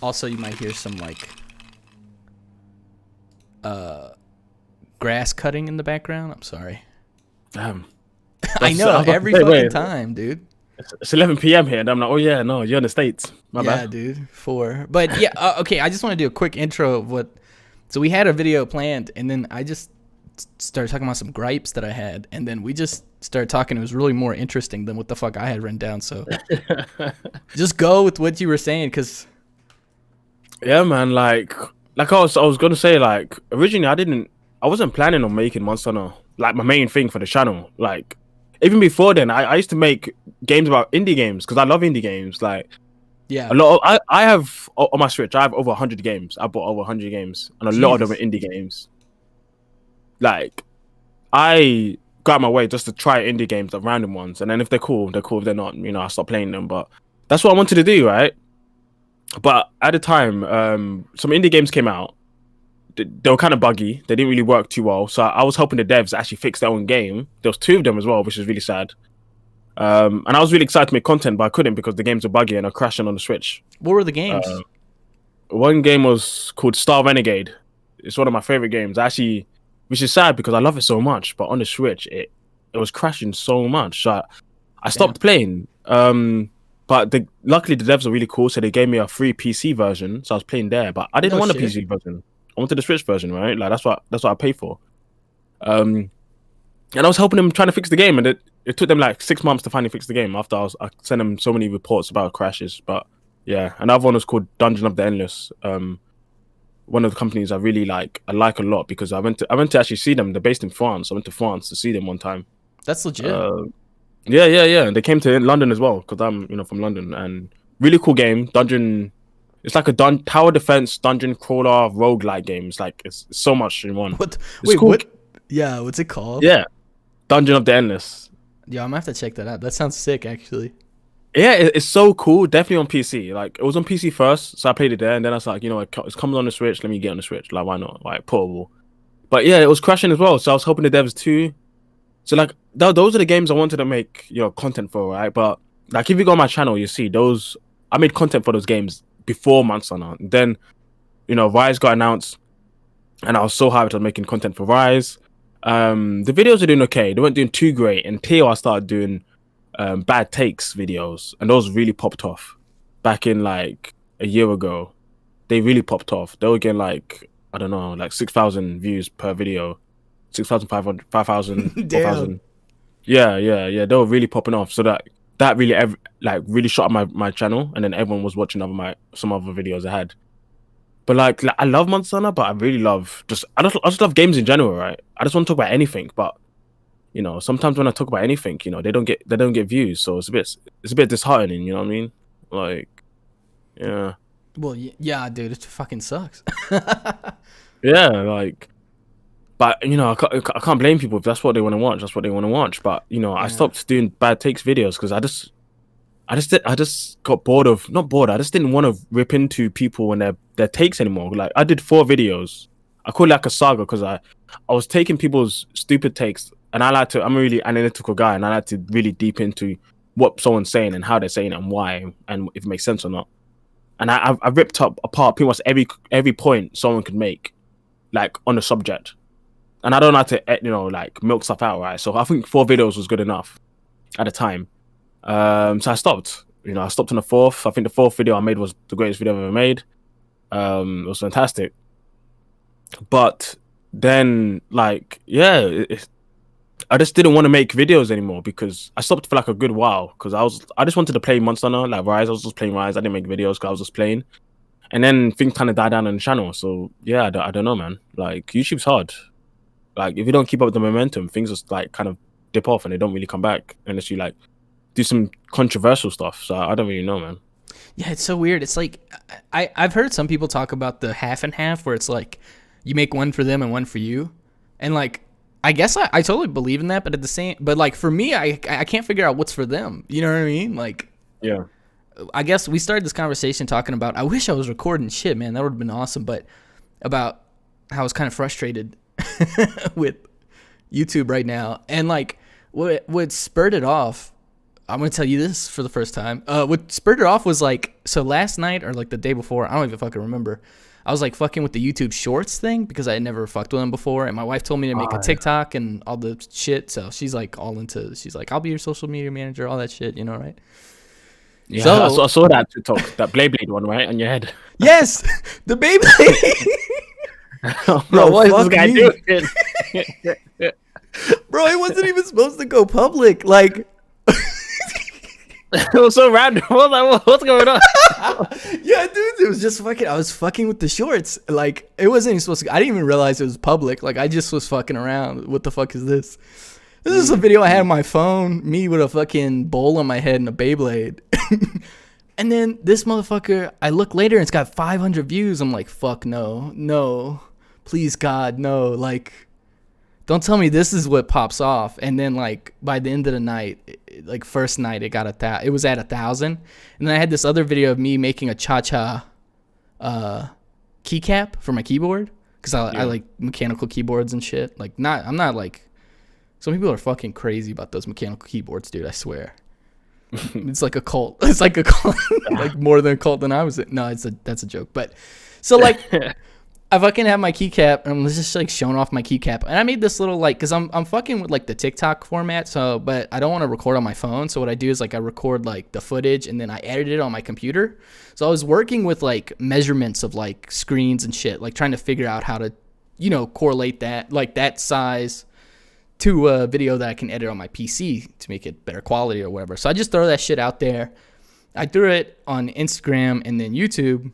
Also, you might hear some like grass cutting in the background. I'm sorry. Damn. I That's, know I was about to every say, fucking wait, time, dude. it's 11 p.m. here, and I'm like, oh yeah, no, you're in the States. My Yeah, bad. dude. 4. But yeah, okay. I just want to do a quick intro of what. So we had a video planned, and then I just started talking about some gripes that I had, and then we just started talking. It was really more interesting than what the fuck I had written down. So just go with what you were saying, because Yeah, man. Like I was gonna say, like originally I wasn't planning on making Monster Hunter like my main thing for the channel. Like even before then, I used to make games about indie games because I love indie games. Like yeah, a lot, I have on my Switch, I have over 100 games. I bought over 100 games, and a lot of them are Jesus. indie games. Like I go out my way just to try indie games, the random ones, and then if they're cool, they're cool. If they're not, I stop playing them. But that's what I wanted to do, right? But at the time, some indie games came out. They were kind of buggy. They didn't really work too well. So I was hoping the devs actually fix their own game. There was 2 of them as well, which is really sad. And I was really excited to make content, but I couldn't because the games were buggy and are crashing on the Switch. What were the games? One game was called Star Renegade. It's one of my favorite games. Actually, which is sad because I love it so much. But on the Switch, it was crashing so much. So I Damn. stopped playing. But luckily the devs are really cool, so they gave me a free PC version. So I was playing there, but I didn't No want a shit. PC version. I wanted the Switch version, right? Like that's what I paid for. And I was helping them trying to fix the game, and it took them like 6 months to finally fix the game. After I sent them so many reports about crashes, but yeah, another one was called Dungeon of the Endless. One of the companies I really like. I like a lot because I went to actually see them. They're based in France. I went to France to see them one time. That's legit. Yeah. And they came to London as well because I'm from London, and really cool game. Dungeon. It's like a tower defense dungeon crawler roguelike game. It's so much in one. What? It's Wait, cool. what? Yeah, what's it called? Yeah, Dungeon of the Endless. Yeah, I'm gonna have to check that out. That sounds sick, actually. Yeah, it's so cool. Definitely on PC. Like it was on PC first, so I played it there, and then I was like, it's coming on the Switch. Let me get on the Switch. Like, why not? Like portable. But yeah, it was crashing as well. So I was hoping the devs too. So like those are the games I wanted to make content for, right? But like if you go on my channel, you see those. I made content for those games before Monster Hunter. Then Rise got announced, and I was so hyped on making content for Rise. The videos are doing okay. They weren't doing too great until I started doing bad takes videos, and those really popped off back in like a year ago. They really popped off. They were getting like, I don't know, like 6,000 views per video, 6,500, 5,000, 4,000. Damn. Yeah. They were really popping off. So that really really shot up my channel, and then everyone was watching some other videos I had. But like I love Monster Hunter, but I really love I just love games in general, right? I just want to talk about anything, but sometimes when I talk about anything, they don't get views, so it's a bit disheartening. You know what I mean? Like, yeah, Well, yeah, dude, it fucking sucks. yeah, like, but I can't blame people if that's what they want to watch. That's what they want to watch. But I Yeah. stopped doing bad takes videos because I just got bored of not bored. I just didn't want to rip into people and their takes anymore. Like I did 4 videos. I call it like a saga because I was taking people's stupid takes, and I'm a really analytical guy, and I like to really deep into what someone's saying and how they're saying it and why, and if it makes sense or not. And I ripped apart pretty much every point someone could make, like on the subject. And I don't know how to like milk stuff out, right? So I think 4 videos was good enough at the time. So I stopped. I stopped on the 4th. I think the 4th video I made was the greatest video I've ever made. It was fantastic. But then, like, yeah, I just didn't want to make videos anymore because I stopped for like a good while because I just wanted to play Monster Hunter, like Rise. I was just playing Rise. I didn't make videos because I was just playing. And then things kind of died down on the channel. So yeah, I don't know, man. Like YouTube's hard. Like if you don't keep up the momentum, things just like kind of dip off and they don't really come back unless you like do some controversial stuff. So I don't really know, man. Yeah, it's so weird. It's like I've heard some people talk about the half and half, where it's like you make one for them and one for you, and like I guess I totally believe in that, but like for me, I can't figure out what's for them. You know what I mean? Like, Yeah. I guess we started this conversation talking about, I wish I was recording shit, man. That would have been awesome. But about how I was kind of frustrated with YouTube right now. And like what spurred it off I'm gonna tell you this for the first time. What spurred it off was like, so last night or like the day before, I don't even fucking remember. I was like fucking with the YouTube Shorts thing because I had never fucked with them before, and my wife told me to make a TikTok and all the shit. So she's like all into. She's like, I'll be your social media manager, all that shit. You know, right? Yeah, So, I saw that TikTok, that Blade one, right, on your head. Yes, the Beyblade. Bro, what is this fuck guy me. doing? Bro, it wasn't even supposed to go public. Like, It was so random. What's going on? yeah, dude, it was just fucking. I was fucking with the shorts. Like, it wasn't even supposed to. I didn't even realize it was public. Like, I just was fucking around. What the fuck is this? This is a video I had on my phone. Me with a fucking bowl on my head and a Beyblade. And then this motherfucker, I look later and it's got 500 views. I'm like, fuck no, please God, no. Like, don't tell me this is what pops off. And then like by the end of the night, like first night, it was at 1,000. And then I had this other video of me making a cha-cha keycap for my keyboard because I like mechanical keyboards and shit. Like, I'm not like, some people are fucking crazy about those mechanical keyboards, dude. I swear. It's like a cult. It's like a cult, like more than a cult than I was. No, that's a joke. But so like, I fucking have my keycap and I'm just like showing off my keycap. And I made this little like, cause I'm fucking with like the TikTok format. So, but I don't want to record on my phone. So what I do is like I record like the footage and then I edit it on my computer. So I was working with like measurements of like screens and shit, like trying to figure out how to, correlate that, like that size to a video that I can edit on my PC to make it better quality or whatever. So I just throw that shit out there. I threw it on Instagram and then YouTube.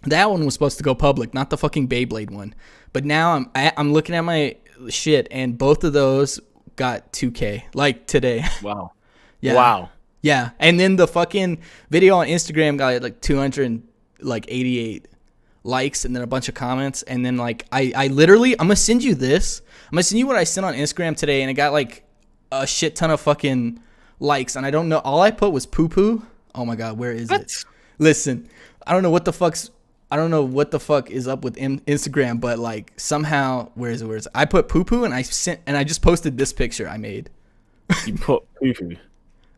That one was supposed to go public, not the fucking Beyblade one. But now I'm looking at my shit and both of those got 2K like today. Wow. Yeah. Wow. Yeah. And then the fucking video on Instagram got like 288 likes and then a bunch of comments. And then like I literally, I'm gonna send you this. I'm gonna send you what I sent on Instagram today, and it got like a shit ton of fucking likes. And I don't know, all I put was poo poo. Oh my god, where is it? Listen, I don't know what the fuck is up with Instagram, but like somehow, where is it? I put poo poo and I just posted this picture I made. You put poo poo.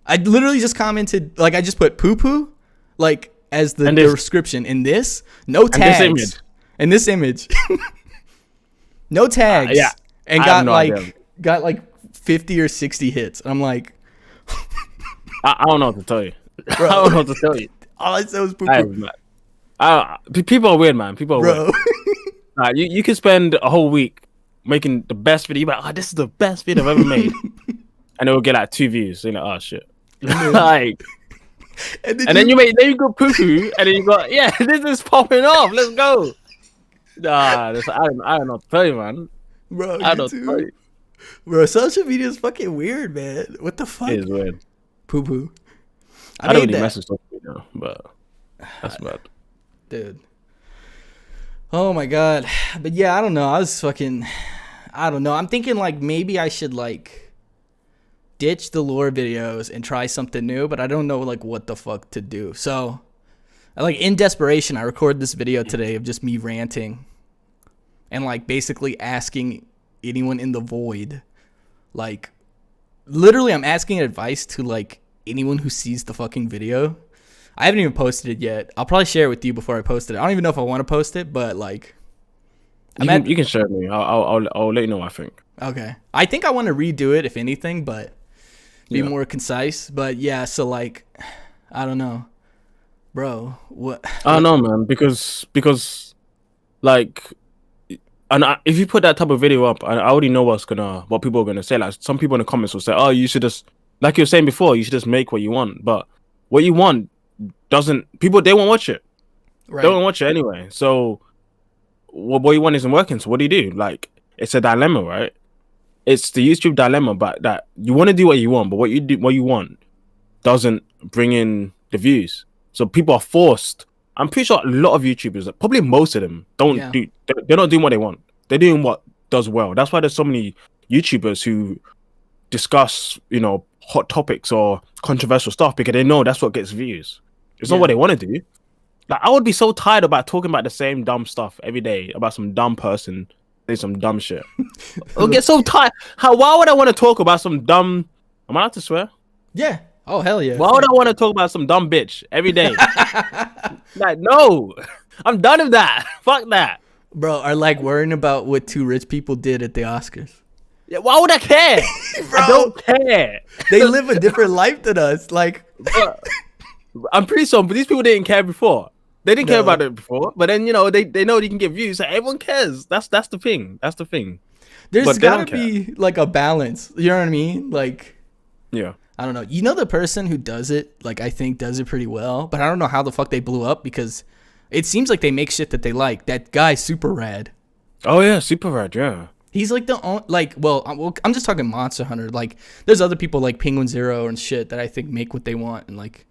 I literally just commented, like I just put poo poo, like as the description in this. No tags. And this image. No tags. Yeah. And got like 50 or 60 hits. And I'm like, I don't know what to tell you. Bro. I don't know what to tell you. All I said was poo poo. People are weird, man. People are Bro. weird. You can spend a whole week making the best video. You're like, this is the best video I've ever made. And it will get like 2 views. So you're like, oh shit. Like, and then you go poo poo, and then you go, yeah, this is popping off. Let's go. Nah, I don't know what to tell you, man. Bro, I don't know. Bro, social media is fucking weird, man. What the fuck? It is weird. Poo poo. I don't really mess with social media, but that's bad. Dude. Oh my god. But yeah, I don't know. I don't know. I'm thinking like maybe I should like ditch the lore videos and try something new, but I don't know like what the fuck to do. So, like in desperation, I recorded this video today of just me ranting and like basically asking anyone in the void, like literally I'm asking advice to like anyone who sees the fucking video. I haven't even posted it yet. I'll probably share it with you before I post it. I don't even know if I want to post it, but like you can share it with me. I'll let you know what I think. Okay. I think I want to redo it if anything, but be more concise. But yeah, so like I don't know. Bro, what? I don't know, man, because like, and if you put that type of video up, I already know what people are gonna say. Like some people in the comments will say, "Oh, you should just," like you were saying before, you should just make what you want. But what you want they won't watch it. Right. They won't watch it anyway. So what you want isn't working. So what do? Like, it's a dilemma, right? It's the YouTube dilemma, but that you want to do what you want, but what you want doesn't bring in the views. So people are forced. I'm pretty sure a lot of YouTubers, probably most of them, they're not doing what they want. They're doing what does well. That's why there's so many YouTubers who discuss, hot topics or controversial stuff, because they know that's what gets views. It's not what they want to do. Like, I would be so tired about talking about the same dumb stuff every day about some dumb person say some dumb shit. I'll get so tired. Why would I want to talk about some dumb? Am I allowed to swear? Yeah. Oh hell yeah. Why would I want to talk about some dumb bitch every day? Like, no, I'm done with that. Fuck that. Bro, are like worrying about what two rich people did at the Oscars. Yeah, why would I care? Bro, I don't care. they live a different life than us. Like, I'm pretty sure, but these people didn't care before. They didn't care No. about it before, but then they know they can get views. So everyone cares. That's the thing. That's the thing. there's But they gotta don't care. be like a balance. You know what I mean? Like, Yeah. I don't know. You know the person who does it, like I think does it pretty well, but I don't know how the fuck they blew up because it seems like they make shit that they like. That guy Super Rad. Oh yeah, super rad. Yeah. He's like the only, like, well, I'm just talking Monster Hunter. Like, there's other people like Penguin Zero and shit that I think make what they want and like.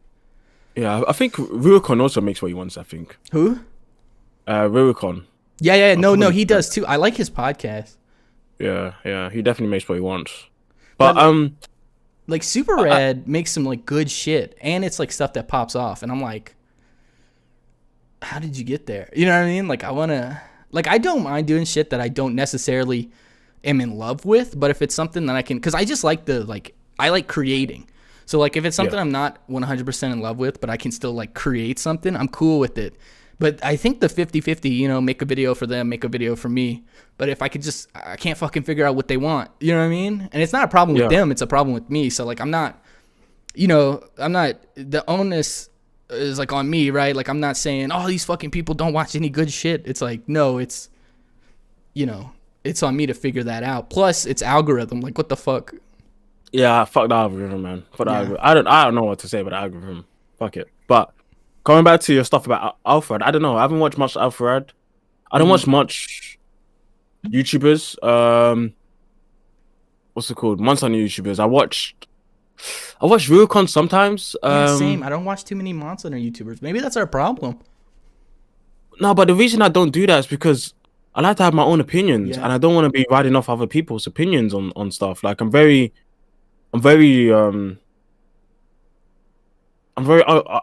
Yeah, I think Rurikon also makes what he wants. I think. Who? Rurikon. Yeah. No, probably- he does too. I like his podcast. Yeah, he definitely makes what he wants. But Like Super Rad makes some like good shit, and it's like stuff that pops off, and I'm like, how did you get there? You know what I mean? Like I don't mind doing shit that I don't necessarily am in love with, but if it's something that I can, because I just like I like creating. So like if it's something I'm not 100% in love with, but I can still like create something, I'm cool with it. But I think the 50-50, make a video for them, make a video for me. But if I can't fucking figure out what they want. You know what I mean? And it's not a problem with them, it's a problem with me. So like I'm not, the onus is like on me, right? Like I'm not saying, oh, these fucking people don't watch any good shit. It's like, no, it's, it's on me to figure that out. Plus it's algorithm. Like what the fuck? yeah, fuck the algorithm, man. Fuck the algorithm. I don't know what to say about the algorithm. Fuck it. But going back to your stuff about Alfred, I don't know. I haven't watched much Alfred. I don't watch much YouTubers. What's it called? Monster Hunter YouTubers. I watched Rurikon sometimes. Yeah, same. I don't watch too many Monster Hunter YouTubers. Maybe that's our problem. No, but the reason I don't do that is because I like to have my own opinions, Yeah. and I don't want to be riding off other people's opinions on stuff. Like I'm very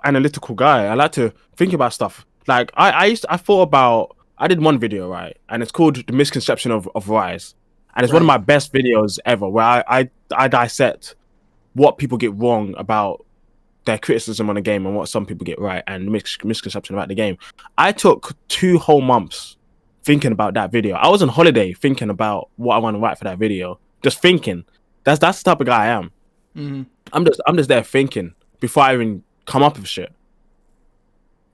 analytical guy. I like to think about stuff. Like I did one video, right, and it's called The Misconception of Rise, and it's one of my best videos ever, where I dissect what people get wrong about their criticism on the game and what some people get right, and the misconception about the game. I took 2 whole months thinking about that video. I was on holiday thinking about what I want to write for that video, just thinking. That's the type of guy I am. Mm-hmm. I'm just there thinking before I even come up with shit.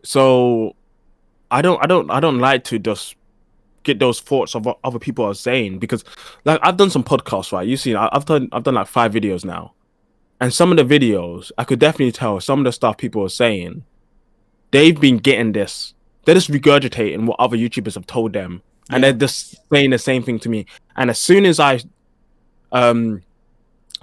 So I don't like to just get those thoughts of what other people are saying, because like I've done some podcasts, right? You see, I've done like 5 videos now, and some of the videos I could definitely tell some of the stuff people are saying, they've been getting this. They're just regurgitating what other YouTubers have told them, and they're just saying the same thing to me. And as soon as I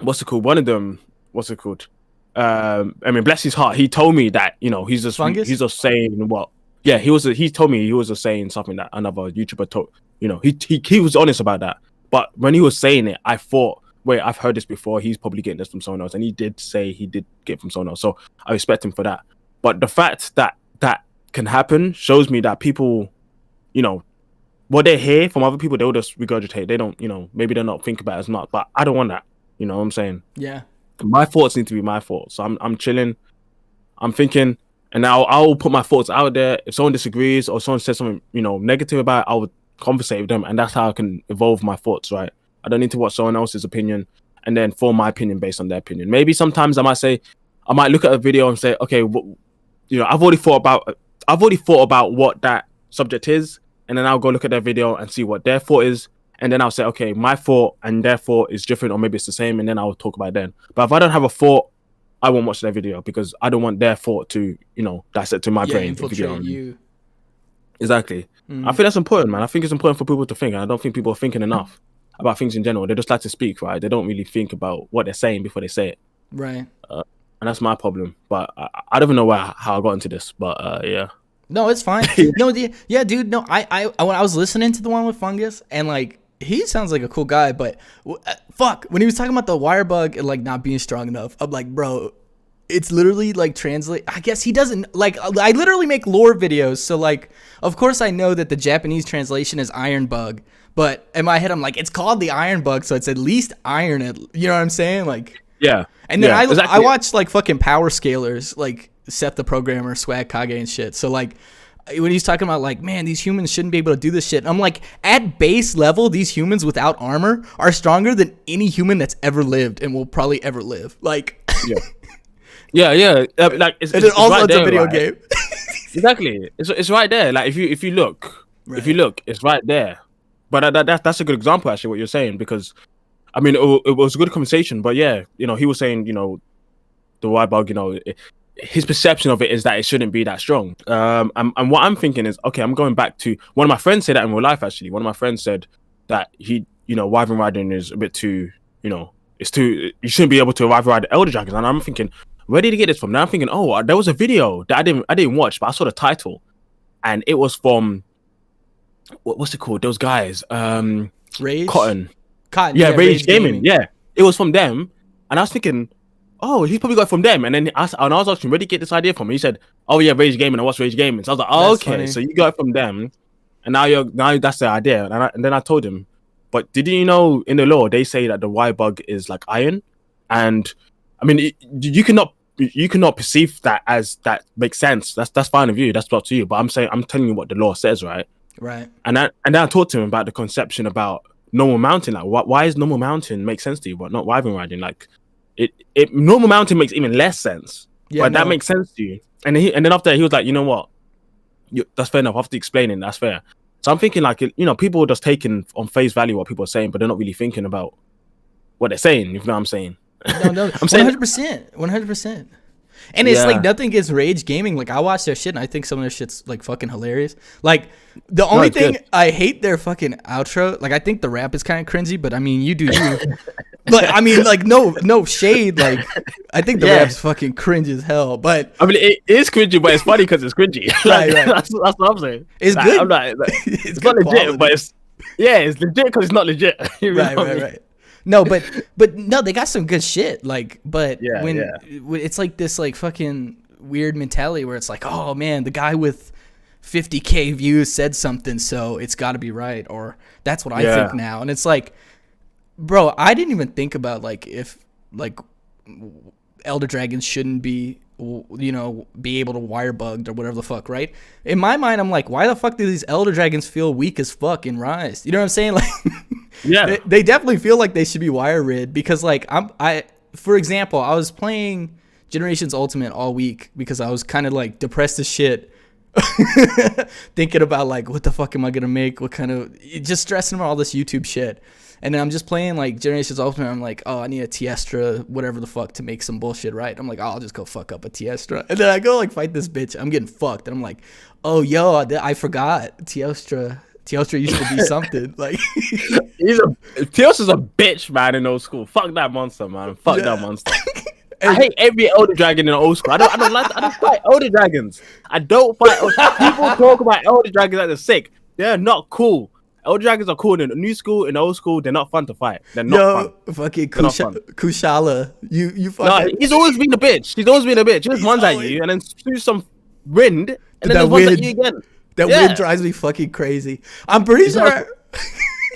what's it called? One of them, what's it called? I mean, bless his heart, he told me that, he's just saying what. Yeah, he told me he was just saying something that another YouTuber told. He was honest about that. But when he was saying it, I thought, wait, I've heard this before. He's probably getting this from someone else, and he did say he did get it from someone else. So I respect him for that. But the fact that that can happen shows me that people, what they hear from other people, they'll just regurgitate. They don't, maybe they're not think about it as much. But I don't want that. You know what I'm saying? Yeah. My thoughts need to be my thoughts. So I'm chilling. I'm thinking, and I'll put my thoughts out there. If someone disagrees or someone says something, negative about it, I would conversate with them, and that's how I can evolve my thoughts, right? I don't need to watch someone else's opinion and then form my opinion based on their opinion. Maybe sometimes I might look at a video and say, okay, I've already thought about what that subject is, and then I'll go look at their video and see what their thought is, and then I'll say, okay, my thought and their thought is different, or maybe it's the same, and then I'll talk about it then. But if I don't have a thought, I won't watch their video, because I don't want their thought to, dissect to my brain. Infiltrate you. Exactly. I think that's important, man. I think it's important for people to think, and I don't think people are thinking enough about things in general. They just like to speak, right? They don't really think about what they're saying before they say it. Right. And that's my problem. But I don't even know how I got into this, but yeah. No, it's fine. No, yeah, dude. No, I when I was listening to the one with Fungus, and like he sounds like a cool guy, but fuck, when he was talking about the wire bug and like not being strong enough, I'm like, bro, it's literally like translate. I guess he doesn't like. I literally make lore videos, so like, of course I know that the Japanese translation is iron bug, but in my head I'm like, it's called the iron bug, so it's at least iron. You know what I'm saying? Like, Yeah. And then Yeah, I exactly. watched like fucking power scalers, like Seth the Programmer, Swag Kage and shit. So like when he's talking about like, man, these humans shouldn't be able to do this shit. I'm like, at base level, these humans without armor are stronger than any human that's ever lived and will probably ever live. Like, Yeah. Yeah. Like and then also right it's there, a video right? game. Exactly. It's right there. Like if you look, Right. it's right there. But that's a good example actually what you're saying, because I mean it was a good conversation. But yeah, he was saying the Y bug, his perception of it is that it shouldn't be that strong. And what I'm thinking is, okay, I'm going back to one of my friends said that in real life actually. One of my friends said that wyvern riding is a bit too, it's too, you shouldn't be able to wyvern ride the elder dragons. And I'm thinking, where did he get this from? Now I'm thinking, oh, there was a video that I didn't watch, but I saw the title, and it was from what's it called? Those guys, Rage? Cotton. Cotton, Yeah, yeah, Rage Rage Gaming. Gaming. Yeah, it was from them, and I was thinking, oh, he's probably got it from them. And then I was asking, where did you get this idea from? And he said, oh yeah, Rage Gaming. I watched Rage Gaming. So I was like, oh, That's okay, funny. so you got it from them, and now that's the idea. And then I told him, but did you know in the law they say that the Y bug is like iron, and I mean you cannot perceive that as that makes sense. That's fine with you. That's up to you. But I'm telling you what the law says, right? Right. And then I talked to him about the conception about normal mountain. Like, why is normal mountain make sense to you, but not wyvern riding? Like, it normal mountain makes even less sense, Yeah, but that no. makes sense to you. And then after he was like, you know what? That's fair enough. After explaining, that's fair. So I'm thinking like, people are just taking on face value what people are saying, but they're not really thinking about what they're saying. You know what I'm saying? No, I'm saying, 100%. 100%. And it's like yeah, nothing against Rage Gaming. Like I watch their shit and I think some of their shit's like fucking hilarious. Like the no, only it's thing good. I hate their fucking outro. Like I think the rap is kind of cringy, but I mean you do you. But I mean like no shade. Like I think the Yeah. rap's fucking cringe as hell. But I mean, it is cringy, but it's funny because it's cringy. Like, right. that's what I'm saying. It's Like, good. I'm like, It's it's not good legit, quality. but it's legit because it's not legit. You know Right, what I right, mean? right. No, but no, they got some good shit. Like, but Yeah, when it's like this like fucking weird mentality where it's like, oh man, the guy with 50K views said something, so it's got to be right, or that's what I Yeah. think now. And it's like, bro, I didn't even think about like if like elder dragons shouldn't be be able to wire bugged or whatever the fuck, right? In my mind, I'm like, why the fuck do these elder dragons feel weak as fuck in Rise? You know what I'm saying? Like, Yeah. they definitely feel like they should be wire rid because like for example, I was playing Generations Ultimate all week because I was kind of like depressed as shit. Thinking about like what the fuck am I gonna make, what kind of, just stressing about all this YouTube shit. And then I'm just playing like Generations Ultimate. I'm like, oh, I need a Tiestra, whatever the fuck, to make some bullshit right. I'm like, oh, I'll just go fuck up a Tiestra. And then I go like fight this bitch. I'm getting fucked. And I'm like, oh, yo, I forgot Tiestra. Tiestra used to be something. Like, Teos is a bitch, man, in old school. Fuck that monster, man. Fuck Yeah. that monster. I hate every elder dragon in old school. I don't fight elder dragons. I don't fight. People talk about elder dragons like they're sick. They're not cool. Elder dragons are cool in the new school, in the old school. They're not fun to fight. They're not fun. fucking They're not fun. Kushala. You No, fucking. he's always been a bitch. He's always been a bitch. He just runs at always- you and then spews some wind, and then That just runs at wind. you again. That Yeah. wind drives me fucking crazy. I'm pretty It's sure. not-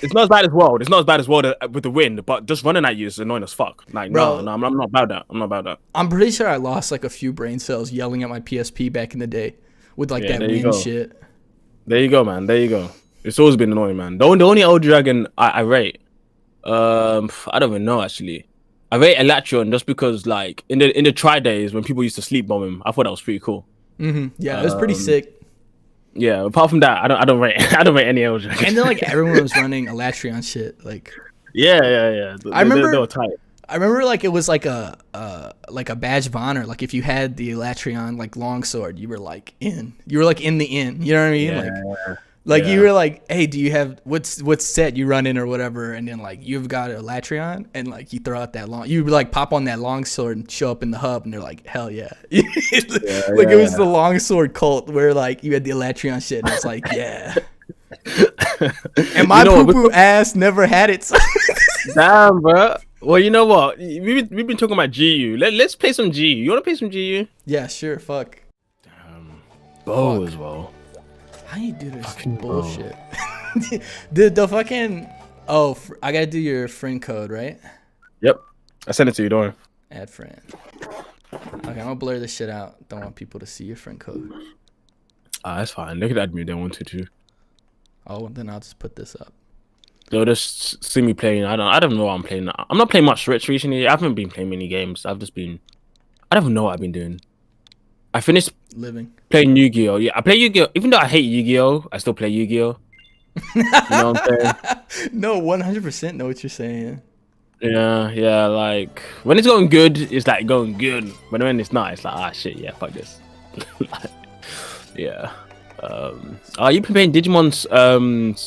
It's not as bad as World. It's not as bad as World with the wind, but just running at you is annoying as fuck. Like, Bro. no, I'm not about that. I'm not about that. I'm pretty sure I lost like a few brain cells yelling at my PSP back in the day with like Yeah, that there you wind go. shit. There you go, man. There you go. It's always been annoying, man. The only elder dragon I rate, I don't even know actually. I rate Electron just because, like, in the try days when people used to sleep bomb him, I thought that was pretty cool. Yeah, it was pretty sick. Yeah. Apart from that, I don't rate I don't rate any elder dragon. And then like everyone was running Elatrion shit. Like yeah. I remember- they were tight. I remember like it was like a badge of honor. Like if you had the Elatrion like longsword, you were like in. You were like in the inn. You know what I mean? Yeah. Like Yeah. you were like, hey, do you have what's set you run in or whatever? And then like you've got a Elatrion and like you throw out that long, you like pop on that longsword and show up in the hub and they're like, hell yeah. Like it was the longsword cult where like you had the Elatrion shit and it's like, yeah. And my poo poo ass never had it. So Damn, bro. Well, you know what? We've been talking about GU. Let's play some GU. You want to play some GU? yeah, sure, fuck. Bow as well. How you do this Fucking bullshit? the fucking I gotta do your friend code, right? Yep. I sent it to you, don't worry. Add friend. Okay, I'm gonna blur this shit out. Don't want people to see your friend code. That's fine. They could add me if they wanted to. Oh, then I'll just put this up. They'll just see me playing. I don't know what I'm playing. I'm not playing much Switch recently. I haven't been playing many games. I've just been. I don't even know what I've been doing. I finished living playing Yu-Gi-Oh. Yeah, I play Yu-Gi-Oh. Even though I hate Yu-Gi-Oh, I still play Yu-Gi-Oh. You know what I'm saying? No, 100% know what you're saying. Yeah. Like when it's going good, it's like going good. But when it's not, it's like shit. Yeah, fuck this. Yeah. You been playing Digimon's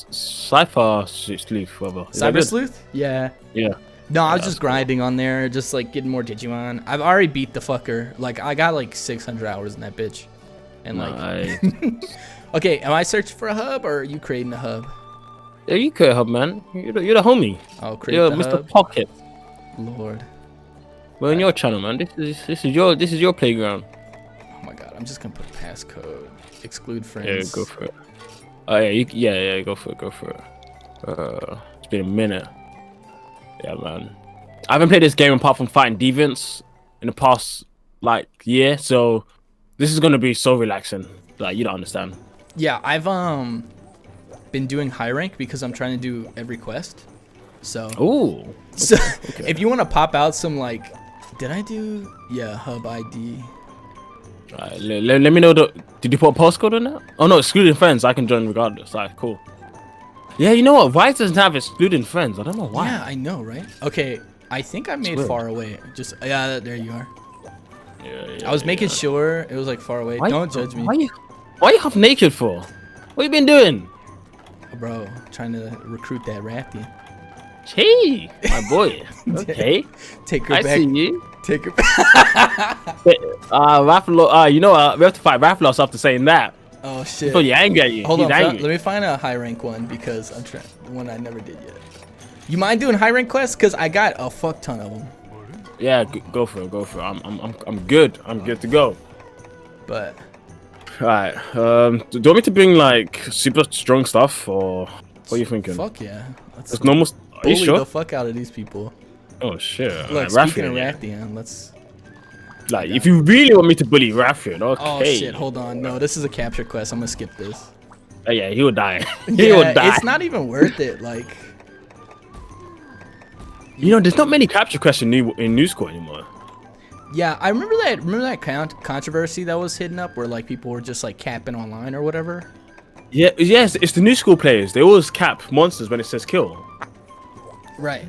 Cypher Sleuth, whatever. Cyber Sleuth? Yeah. Yeah. No, I was just grinding on there, just like getting more Digimon. I've already beat the fucker. Like I got like 600 hours in that bitch. And like okay, am I searching for a hub or are you creating a hub? Yeah, you could hub, man. You're the homie. Oh, create You're the Mr. hub. Pockets. Lord. We're on your channel, man. This is your playground. Oh my god, I'm just gonna put passcode. Exclude friends. Yeah, go for it. Oh yeah, go for it. It's been a minute. Yeah, man. I haven't played this game apart from fighting deviants in the past like year, so this is gonna be so relaxing. Like you don't understand. Yeah, I've been doing high rank because I'm trying to do every quest. So. Ooh. So Okay. if you want to pop out some like, did I do? Yeah, hub ID. Alright, let me know did you put a postcode on that? Oh no, excluding friends. I can join regardless. Alright, cool. Yeah, you know what? Boyz doesn't have excluding friends. I don't know why. Yeah, I know, right? Okay, I think I made far away. Just there you are. Yeah, I was making sure it was like far away. Don't judge me. Why you half naked for? What you been doing? Bro, trying to recruit that Rafty. Hey, my boy. Okay. Take her I back. see you. Take her back. Raffalo, you know what? We have to fight Raffalos after saying that. Oh shit. So you're angry at you. Hold He's on, angry. let me find a high rank one because I'm trying the one I never did yet. You mind doing high rank quests? Cause I got a fuck ton of them. Yeah, go for it. I'm good. I'm good to go. But. Alright. Do you want me to bring like super strong stuff or what are you thinking? Fuck yeah. Let's normal. Are you bully sure? the fuck out of these people. Oh shit. Look, Like, speaking of Raffian, Rathian, let's. like if you really want me to bully Raffian, okay. Oh shit! Hold on. No, this is a capture quest. I'm gonna skip this. Oh, yeah, he will die. He Yeah, will die. it's not even worth it. Like. You know, there's not many capture quests in New School anymore. Yeah, I remember that. Remember that controversy that was hidden up, where like people were just like capping online or whatever. Yeah, yes, it's the New School players. They always cap monsters when it says kill. Right.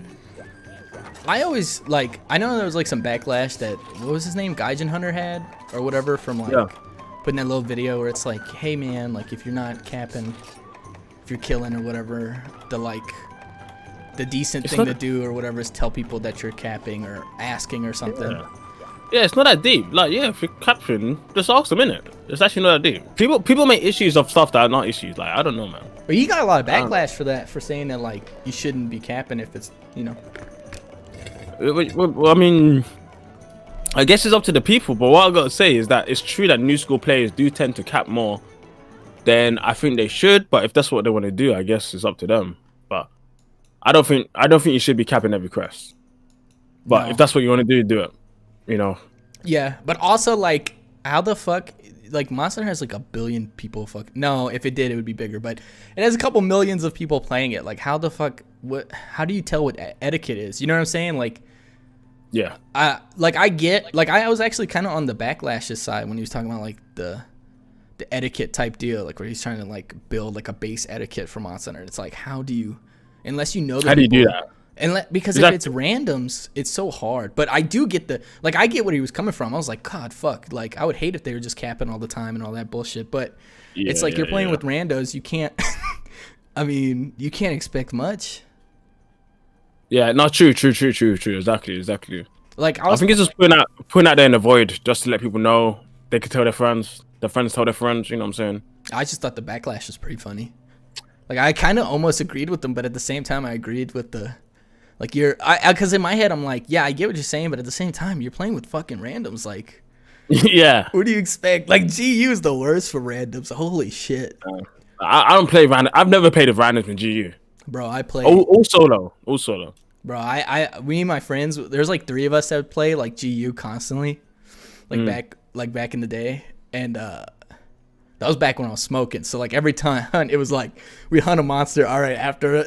I always like. I know there was like some backlash that what was his name, Gaijin Hunter had or whatever from like putting that little video where it's like, hey man, like if you're not capping, if you're killing or whatever, the decent thing to do or whatever is tell people that you're capping or asking or something. Yeah, it's not that deep. Like, yeah, if you're capturing, just ask them, innit? It's actually not that deep. People make issues of stuff that are not issues. Like, I don't know, man. But he got a lot of backlash for that, for saying that like you shouldn't be capping if it's, you know. Well, I mean, I guess it's up to the people. But what I gotta say is that it's true that New School players do tend to cap more than I think they should. But if that's what they want to do, I guess it's up to them. But I don't think you should be capping every quest. But if that's what you want to do it. You know. Yeah, but also like, how the fuck? Like Monster has like 1 billion people. Fuck no, if it did, it would be bigger. But it has a couple millions of people playing it. Like, how the fuck? What? How do you tell what etiquette is? You know what I'm saying? Like, yeah. I get. Like, I was actually kind of on the Backlash's side when he was talking about like the etiquette type deal, like where he's trying to like build like a base etiquette for Monster Hunter. It's like, how do you, unless you know the how do you do that? And because if it's randoms, it's so hard. But I do get I get what he was coming from. I was like, God, fuck. Like, I would hate if they were just capping all the time and all that bullshit. But it's like you're playing with randos. You can't, I mean, you can't expect much. Yeah, not true. Exactly. Like, I think it's just putting out there in the void just to let people know they could tell their friends tell their friends, you know what I'm saying? I just thought the Backlash was pretty funny. Like, I kind of almost agreed with them, but at the same time, I agreed with like because in my head I'm like, yeah, I get what you're saying, but at the same time, you're playing with fucking randoms. Like, yeah, what do you expect? Like, GU is the worst for randoms. Holy shit. I don't play random. I've never played with randoms in GU. Bro, I play all solo. Bro, we and my friends, there's like 3 of us that would play like GU constantly, like back in the day, and that was back when I was smoking. So like every time it was like we hunt a monster. All right, after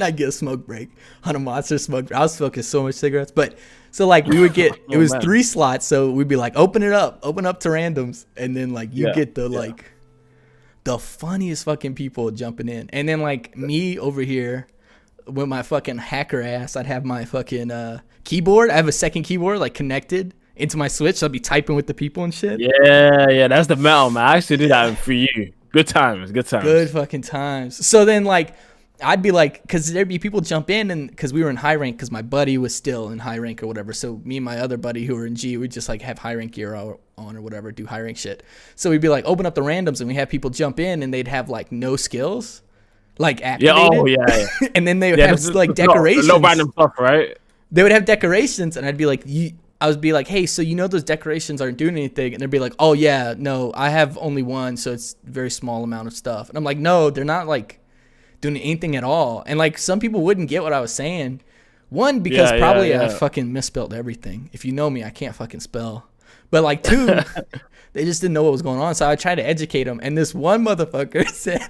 I get a smoke break, hunt a monster, smoke. I was smoking so much cigarettes, but so like we would get it was 3 slots. So we'd be like open up to randoms, and then like you get the like the funniest fucking people jumping in, and then like me over here with my fucking hacker ass, I'd have my fucking keyboard. I have a second keyboard like connected into my Switch, so I'll be typing with the people and shit. Yeah, that's the metal, man. I actually did that for you. Good times. Good fucking times. So then, like, I'd be like, because there'd be people jump in, and because we were in high rank, because my buddy was still in high rank or whatever. So me and my other buddy who were in G, we'd just like have high rank gear on or whatever, do high rank shit. So we'd be like, open up the randoms, and we have people jump in, and they'd have like no skills, like activated. Yeah. And then they would have like decorations. No random stuff, right? They would have decorations, and I'd be like, I would be like, hey, so you know those decorations aren't doing anything? And they'd be like, oh, yeah, no, I have only one, so it's a very small amount of stuff. And I'm like, no, they're not, like, doing anything at all. And, like, some people wouldn't get what I was saying. One, because I fucking misspelled everything. If you know me, I can't fucking spell. But, like, 2, they just didn't know what was going on. So I tried to educate them. And this one motherfucker said,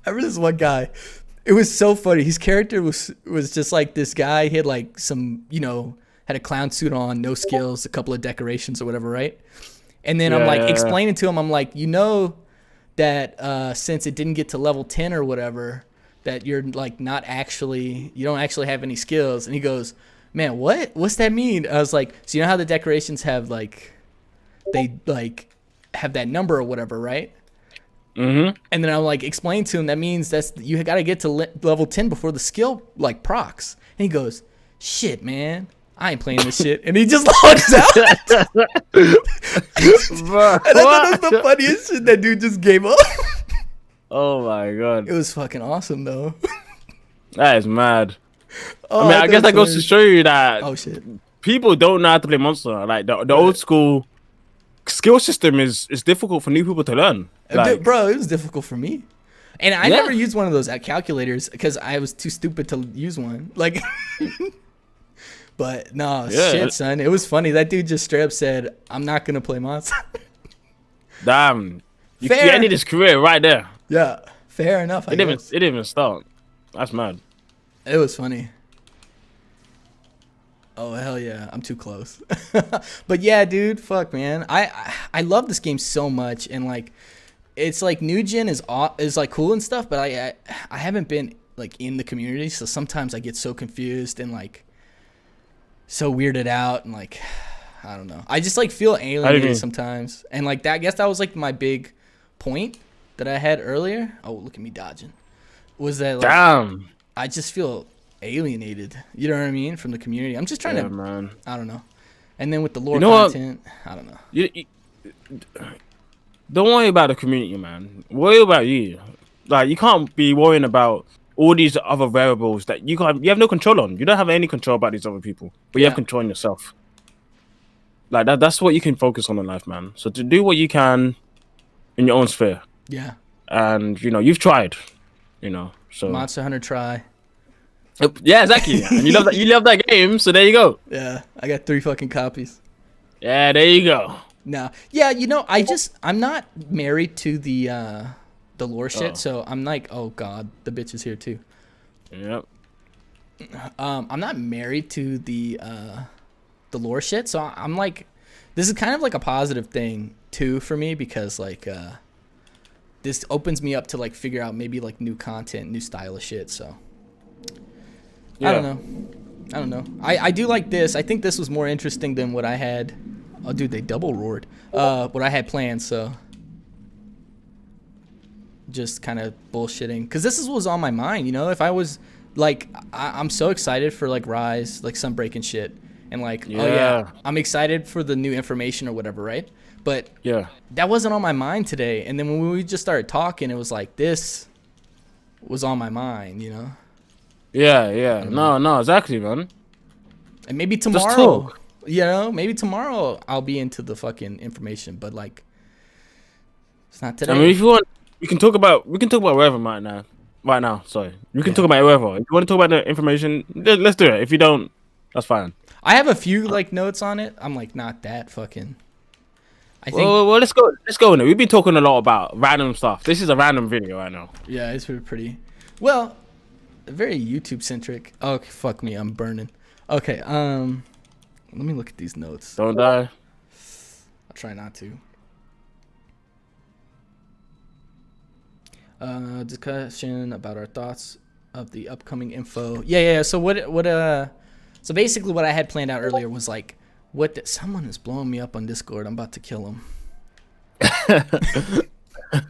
I remember this one guy. It was so funny. His character was just, like, this guy. He had, like, some, you know, had a clown suit on, no skills, a couple of decorations or whatever, right? And then I'm like explaining to him, I'm like, you know that since it didn't get to level 10 or whatever, that you're like not actually, you don't actually have any skills. And he goes, man, what's that mean? I was like, so you know how the decorations have like, they like have that number or whatever, right? Mm-hmm. And then I'm like explain to him that means that's you got to get to level 10 before the skill like procs. And he goes, shit, man, I ain't playing this shit. And he just logs out. And I thought that's the funniest shit. That dude just gave up. Oh my god. It was fucking awesome though. That is mad. I mean, I guess that goes to show you that people don't know how to play Monster. Like the old school skill system is difficult for new people to learn. Like, bro, it was difficult for me. And I never used one of those calculators because I was too stupid to use one. Like but no, shit, son. It was funny. That dude just straight up said, I'm not going to play Monster. Damn. You ended his career right there. Yeah, fair enough. It didn't even start. That's mad. It was funny. Oh, hell yeah. I'm too close. But yeah, dude, fuck, man. I love this game so much. And, like, it's like new gen is like cool and stuff, but I haven't been, like, in the community. So sometimes I get so confused and, like, so weirded out and like I don't know. I just like feel alienated sometimes. And like that I guess that was like my big point that I had earlier. Oh, look at me dodging. Was that like damn. I just feel alienated. You know what I mean? From the community. I'm just trying to man. I don't know. And then with the lore content, I don't know. You don't worry about the community, man. Worry about you. Like you can't be worrying about all these other variables that you have no control on. You don't have any control about these other people, but you have control on yourself. Like that's what you can focus on in life, man. So to do what you can in your own sphere. Yeah. And you know, you've tried, you know. So Monster Hunter try. Yeah, exactly. And you love that game, so there you go. Yeah, I got 3 fucking copies. Yeah, there you go. No. Yeah, you know, I'm not married to the lore shit, so I'm like, oh god, the bitch is here too. Yep. I'm not married to the lore shit, so I'm like, this is kind of like a positive thing too for me because like this opens me up to like figure out maybe like new content, new style of shit. So I don't know. I do like this. I think this was more interesting than what I had. Oh, dude, they double roared. What I had planned. So. Just kind of bullshitting because this is what was on my mind, you know. If I was like I'm so excited for like Rise, like Sunbreak and shit, and like oh yeah, I'm excited for the new information or whatever, right? But that wasn't on my mind today. And then when we just started talking, it was like this was on my mind, you know. No, exactly, man. And maybe tomorrow, you know, maybe tomorrow I'll be into the fucking information, but like it's not today. I mean, if you want, we can talk about whatever right now. right now. Sorry, you can Yeah. talk about it whatever. If you want to talk about the information, let's do it. If you don't, that's fine. I have a few like notes on it. I'm like not that fucking. I think Well, let's go. Let's go in it. We've been talking a lot about random stuff. This is a random video right now. yeah, it's pretty. Well, very YouTube centric. Oh, okay, fuck me, I'm burning. Okay, let me look at these notes. Don't die. I'll try not to. Discussion about our thoughts of the upcoming info. Yeah. So so basically what I had planned out earlier was like, someone is blowing me up on Discord. I'm about to kill him.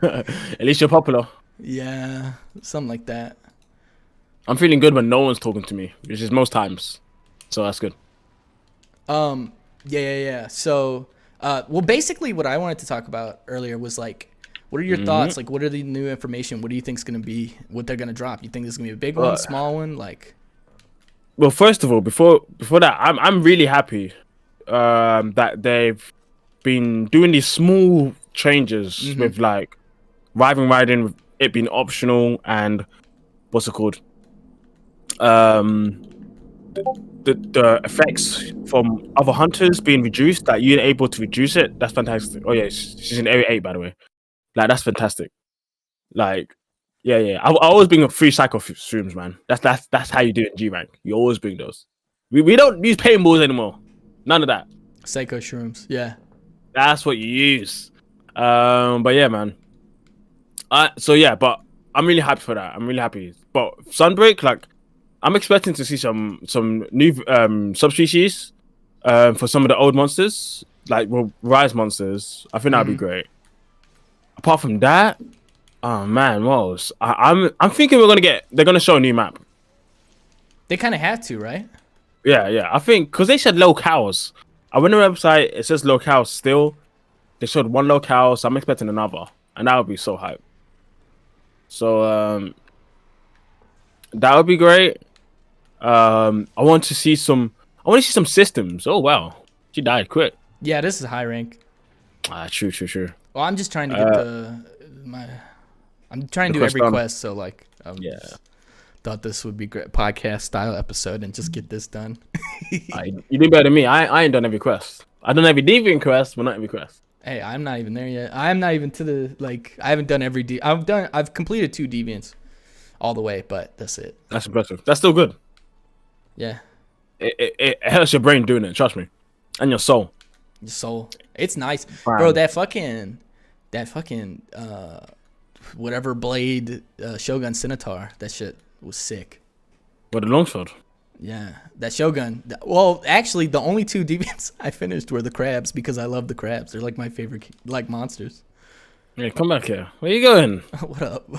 At least you're popular. Yeah, something like that. I'm feeling good when no one's talking to me, which is most times. So that's good. Yeah. So, well, basically, what I wanted to talk about earlier was like, what are your thoughts? Like, what are the new information? What do you think's gonna be? What they're gonna drop? You think this is gonna be a big one, small one? Like, well, first of all, before that, I'm really happy that they've been doing these small changes with like riding with it being optional and what's it called? The effects from other hunters being reduced, that you're able to reduce it. That's fantastic. Oh yeah, she's in area 8 by the way. Like that's fantastic. Like yeah. I always bring up free cycle streams, man. That's how you do it in G rank. You always bring those. We don't use paintballs anymore. None of that. psycho shrooms. Yeah. That's what you use. But yeah, man. So yeah, but I'm really happy for that. I'm really happy. But Sunbreak, like, I'm expecting to see some new subspecies for some of the old monsters, like rise monsters. I think that'd be great. Apart from that, oh man, what else? I'm thinking they're gonna show a new map. They kind of have to, right? Yeah. I think because they said locales. I went on the website. It says locales still. They showed one locale, so I'm expecting another, and that would be so hype. So that would be great. I want to see some systems. Oh wow, she died quick. Yeah, this is high rank. True. Well, I'm just trying to get I'm trying to do every quest, so like, thought this would be great podcast style episode and just get this done. You did better than me. I ain't done every quest. I done every deviant quest, but not every quest. Hey, I'm not even there yet. I'm not even to the like. I haven't done every. I've completed 2 deviants, all the way, but that's it. That's impressive. That's still good. Yeah. It helps your brain doing it. Trust me, and your soul. Your soul. It's nice, bro. That fucking whatever blade Shogun Scimitar. That shit was sick. What, the longsword? Yeah, that Shogun. Well, actually, the only 2 deviants I finished were the crabs because I love the crabs. They're like my favorite like monsters. Yeah, come back here. Where you going? What up,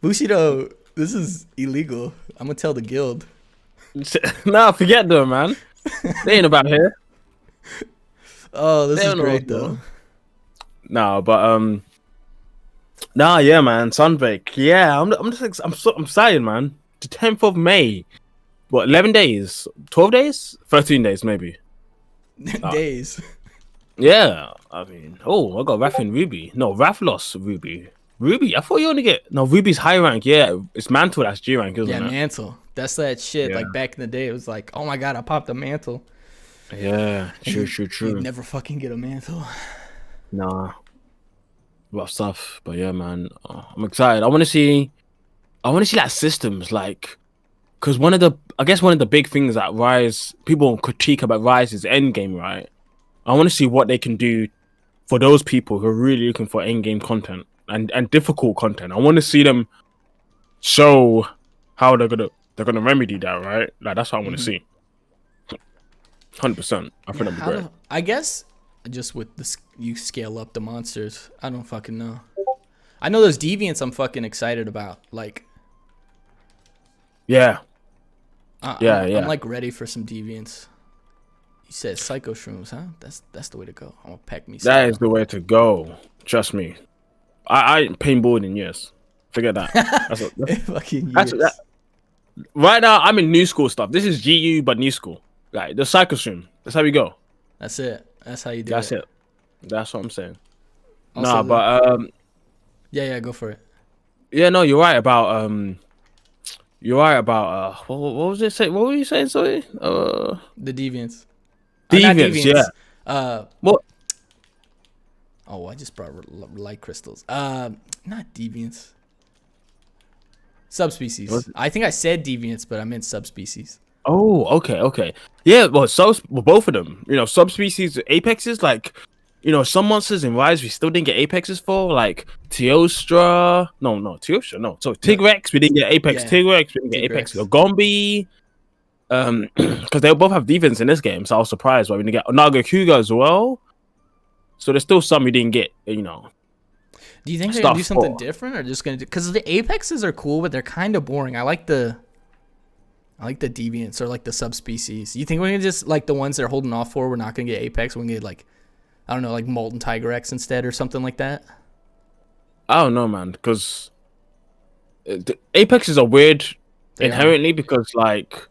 Bushido? This is illegal. I'm gonna tell the guild. Nah, forget them, man. They ain't about here. Oh, this is great though. No, but nah, yeah, man. Sunbreak. Yeah, I'm excited, man. The 10th of May. What, 11 days? 12 days? 13 days, maybe. Days. Yeah, I mean, I got Raph and Ruby. No, Raph lost Ruby. Ruby, I thought you only get... No, Ruby's high rank, yeah. It's Mantle that's G rank, isn't it? Yeah, Mantle. That's that shit. Like, back in the day, it was like, oh my god, I popped a Mantle. Yeah, true. You'd never fucking get a Mantle. Nah. Rough stuff. But yeah, man. I'm excited. I want to see like systems, like... Because one of the big things that Rise, people critique about Rise's endgame, right? I want to see what they can do for those people who are really looking for endgame content and difficult content. I want to see them show how they're gonna remedy that, right? Like that's what I want to see. 100%. I think that'd be great. I guess just with you scale up the monsters. I don't fucking know. I know those deviants I'm fucking excited about. Like, yeah. I'm like ready for some deviants. You said psycho shrooms, huh? That's the way to go. I'm gonna pack me. That is the way to go. Trust me. I ain't paintballed in years. Forget that. Right now, I'm in new school stuff. This is GU, but new school. Like the psycho shroom. That's how we go. That's it. That's how you do it. That's it. That's what I'm saying. Also, but yeah, go for it. Yeah, no, you're right about you're right about what was it say? What were you saying? Sorry, The deviants. Not deviants. Yeah. deviants. What? Oh, I just brought light crystals. Not deviants. Subspecies. I think I said deviants, but I meant subspecies. Oh, okay. Yeah, well, both of them. You know, subspecies, apexes, like, you know, some monsters in Rise we still didn't get apexes for, like Teostra. Teostra, no. So No. Tigrex, we didn't get apex. Yeah. Tigrex, we didn't get apex. Gombi, because they both have defense in this game, so I was surprised why we didn't get Nagakuga as well. So there's still some we didn't get, you know. Do you think they're gonna do something different, or just gonna do? Because the apexes are cool, but they're kind of boring. I like the deviants or like the subspecies. You think we're gonna just like the ones that are holding off for? We're not gonna get apex. We're gonna get like, I don't know, like molten Tigrex instead or something like that. I don't know, man, because the apexes are weird inherently because like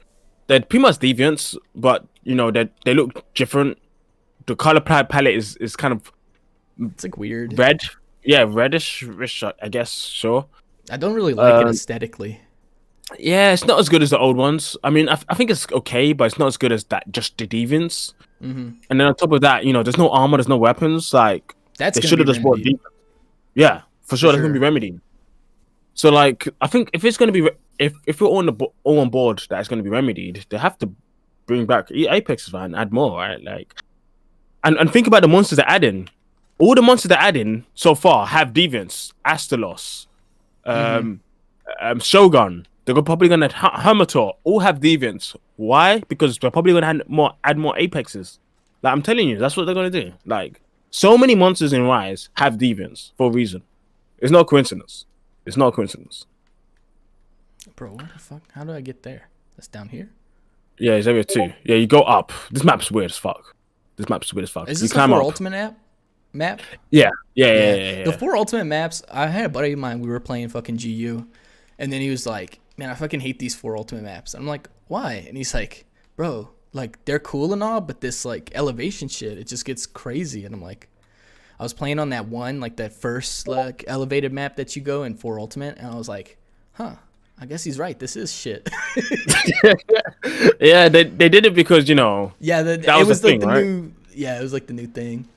they're pretty much deviants, but you know they look different. The color palette is kind of it's like weird red, yeah, reddish, I guess. Sure. I don't really like it aesthetically. Yeah, it's not as good as the old ones. I mean, I think it's okay, but it's not as good as that. Just the deviants. And then on top of that, you know, there's no armor, there's no weapons. Like they should have just brought defense. Yeah, for sure, that's gonna be remedied. So like, I think if it's gonna be if we're all on board that it's gonna be remedied, they have to bring back Apex and add more, right? Like, and think about the monsters they're adding. All the monsters they're adding so far have deviants, Astalos, Shogun. They're probably gonna Hermitor all have deviants. Why? Because they're probably gonna add more apexes. Like I'm telling you, that's what they're gonna do. Like so many monsters in Rise have deviants for a reason. It's not coincidence. It's not coincidence. Bro, what the fuck? How do I get there? That's down here. Yeah, it's area 2. Yeah, you go up. This map's weird as fuck. Is this you the 4 ultimate map? Yeah. The 4 ultimate maps. I had a buddy of mine. We were playing fucking GU, and then he was like, man, I fucking hate these 4 ultimate maps. I'm like, why? And he's like, bro, like they're cool and all, but this like elevation shit, it just gets crazy. And I'm like, I was playing on that one, like that first like elevated map that you go in 4 ultimate, and I was like, huh, I guess he's right. This is shit. Yeah, they did it because, you know. Yeah, it was like the new. Yeah, it was like the new thing.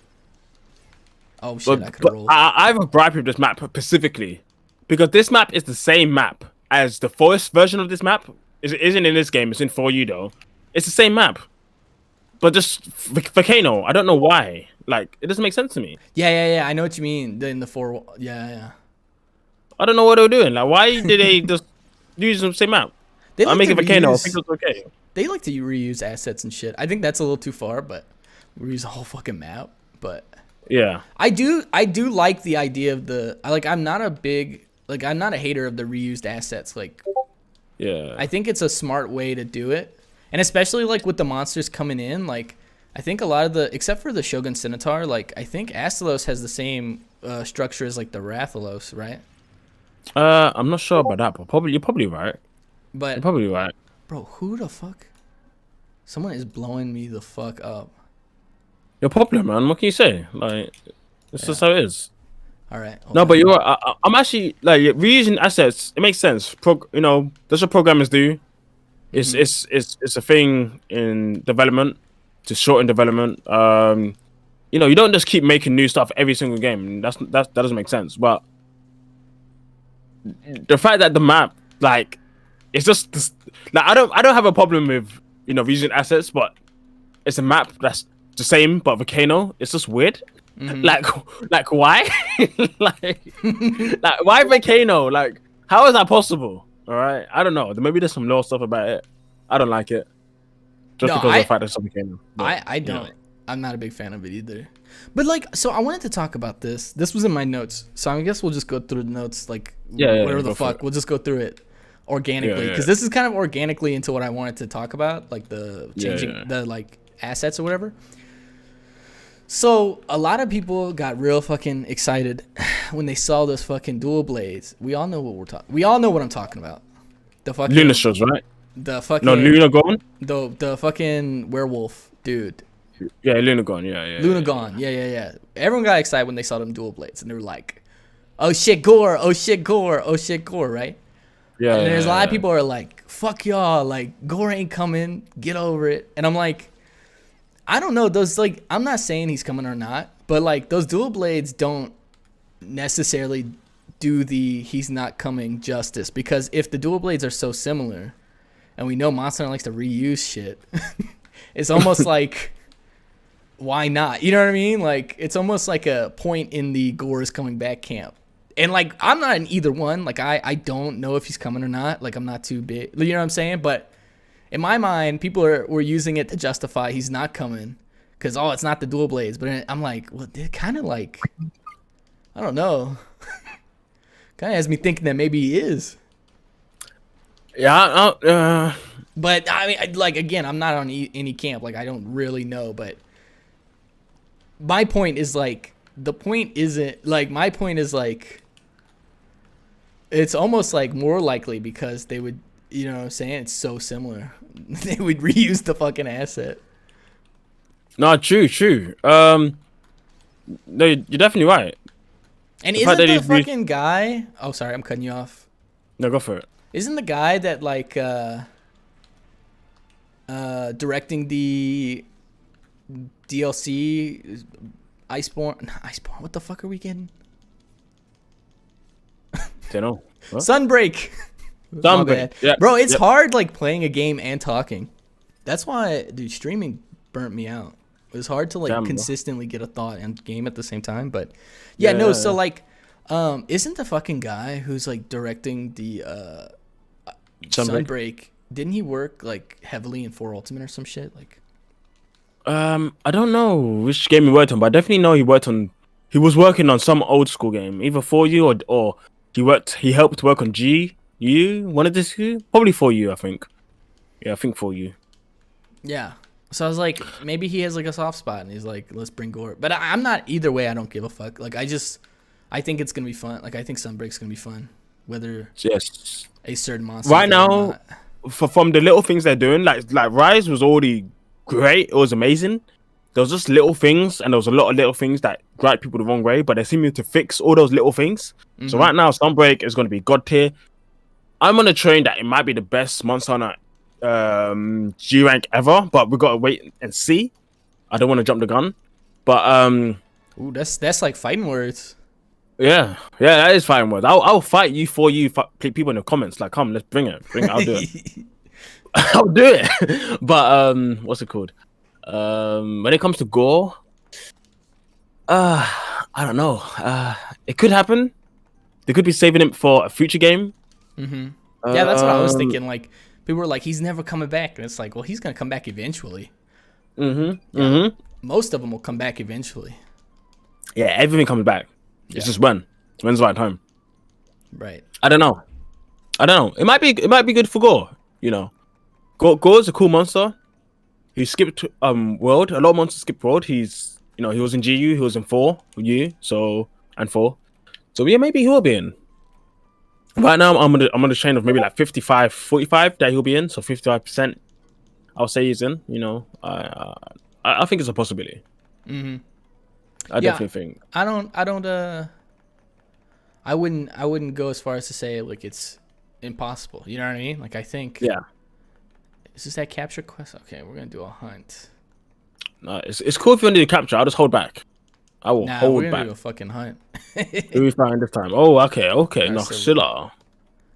Oh shit, I could roll. I have a gripe with this map specifically because this map is the same map as the forest version of this map. It isn't in this game. It's in 4U though. It's the same map, but just volcano. I don't know why. Like it doesn't make sense to me. Yeah. I know what you mean. In the 4. Yeah. I don't know what they were doing. Like why did they just use the same map? I'm making volcano. I think it's okay. They like to reuse assets and shit. I think that's a little too far, but reuse the whole fucking map. But yeah, I do like the idea of I'm not a hater of the reused assets. Like, yeah, I think it's a smart way to do it, and especially like with the monsters coming in. Like, I think a lot of except for the Shogun Centaur, like I think Astalos has the same structure as like the Rathalos, right? I'm not sure about that, but you're probably right. But you're probably right. Bro, who the fuck? Someone is blowing me the fuck up. You're popular, man. What can you say? Like, it's just how it is. All right. No, but you're. I'm actually like reusing assets. It makes sense. You know, that's what programmers do. It's a thing in development to shorten development. You know, you don't just keep making new stuff every single game. That doesn't make sense. But the fact that the map, like, it's just like I don't have a problem with, you know, reusing assets, but it's a map that's the same but volcano. It's just weird. Like why? like why volcano? Like how is that possible? All right, I don't know. Maybe there's some lore stuff about it. I don't like it. Just because of the fact that it's a volcano. But, I don't. Yeah. I'm not a big fan of it either. But like, so I wanted to talk about this. This was in my notes, so I guess we'll just go through the notes. Like, whatever the fuck, we'll just go through it organically because this is kind of organically into what I wanted to talk about, like the changing the like assets or whatever. So a lot of people got real fucking excited when they saw those fucking dual blades. We all know what I'm talking about. The fucking Lunasters, right? The fucking Lunagon. The fucking werewolf dude. Yeah, Lunagon. Yeah. Lunagon. Yeah. Everyone got excited when they saw them dual blades, and they were like, "Oh shit, gore! Oh shit, gore! Oh shit, gore!" Right? Yeah, And there's a lot of yeah. people who are like, fuck y'all, like Gore ain't coming, get over it. And I'm like, I don't know, those like, I'm not saying he's coming or not, but like those dual blades don't necessarily do the he's not coming justice, because if the dual blades are so similar, and we know Monster Hunter likes to reuse shit, it's almost like, why not? You know what I mean? Like, it's almost like a point in the Gore is coming back camp. And like, I'm not in either one. Like, I don't know if he's coming or not. Like, I'm not too big. You know what I'm saying? But in my mind, people were using it to justify he's not coming because, oh, it's not the dual blades. But I'm like, well, it kind of like, I don't know. Kind of has me thinking that maybe he is. Yeah. But I mean, like, again, I'm not on any camp. Like, I don't really know. But my point is like, the point isn't like, my point is like, it's almost like more likely because they would, you know what I'm saying? It's so similar. They would reuse the fucking asset. No, true. No, you're definitely right. And The fact isn't that the fucking guy? Oh, sorry, I'm cutting you off. No, go for it. Isn't the guy that like directing the DLC Iceborne? What the fuck are we getting? Don't know. What? Sunbreak. My bad. Yeah. Bro, it's Yep. hard like playing a game and talking. That's why, dude, streaming burnt me out. It was hard to like Damn, bro. consistently get a thought and game at the same time. But yeah, no. So like, isn't the fucking guy who's like directing the Sunbreak? Didn't he work like heavily in 4 Ultimate or some shit? Like, I don't know which game he worked on, but I definitely know he was working on some old school game, either for you or he helped work on one of the two, probably for you, I think. Yeah, I think for you. yeah. So I was like, maybe he has like a soft spot, and he's like, let's bring Gore. But I'm not either way. I don't give a fuck. Like, I think it's gonna be fun. Like, I think Sunbreak's gonna be fun, whether Yes. a certain monster Right is or now, not. from the little things they're doing, like Rise was already great. It was amazing. There was just little things, and there was a lot of little things that guide people the wrong way, but they seem to fix all those little things. So right now, Sunbreak is going to be god tier. I'm on a train that it might be the best Monster Hunter G rank ever, but we gotta wait and see. I don't want to jump the gun, but Ooh, that's like fighting words. yeah, that is fine words. I'll fight you for you. People in the comments like, come, let's bring it. I'll do it. I'll do it. But what's it called? When it comes to Gore, I don't know. It could happen. They could be saving him for a future game. Yeah, that's what I was thinking. Like, people were like, he's never coming back, and it's like, well, he's gonna come back eventually. Most of them will come back eventually. Yeah, everything comes back. It's just when's the right time. Right. I don't know. It might be good for Gore. You know, Gore's a cool monster. He skipped world. A lot of monsters skip world. He was in GU. He was in 4U. And 4. So yeah, maybe he will be in. Right now, I'm on the train of maybe like 55-45 that he'll be in. So 55%, I'll say he's in. You know, I think it's a possibility. I definitely think. I wouldn't go as far as to say like it's impossible. You know what I mean? Like, I think. Yeah. Is this that capture quest? Okay, we're gonna do a hunt. No, it's cool if you want to do capture. I'll just hold back. I will hold we're gonna back. do a fucking hunt. Who we find this time? Oh, okay. Alright, Noxilla.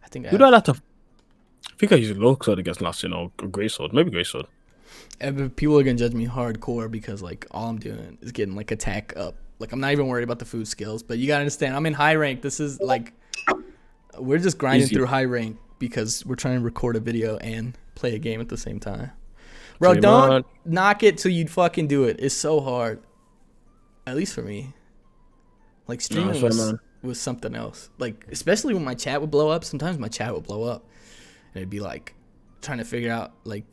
I think Who do I like to? I think I use a low sword against Noxilla or Grey Sword. Maybe Grey Sword. People are gonna judge me hardcore because like all I'm doing is getting like attack up. Like, I'm not even worried about the food skills, but you gotta understand, I'm in high rank. This is like, we're just grinding through high rank because we're trying to record a video and play a game at the same time. Bro, Pretty don't much. knock it till you fucking do it. It's so hard. At least for me. Like, streaming was something else. Like, especially when my chat would blow up. Sometimes my chat would blow up. And it'd be like trying to figure out, like,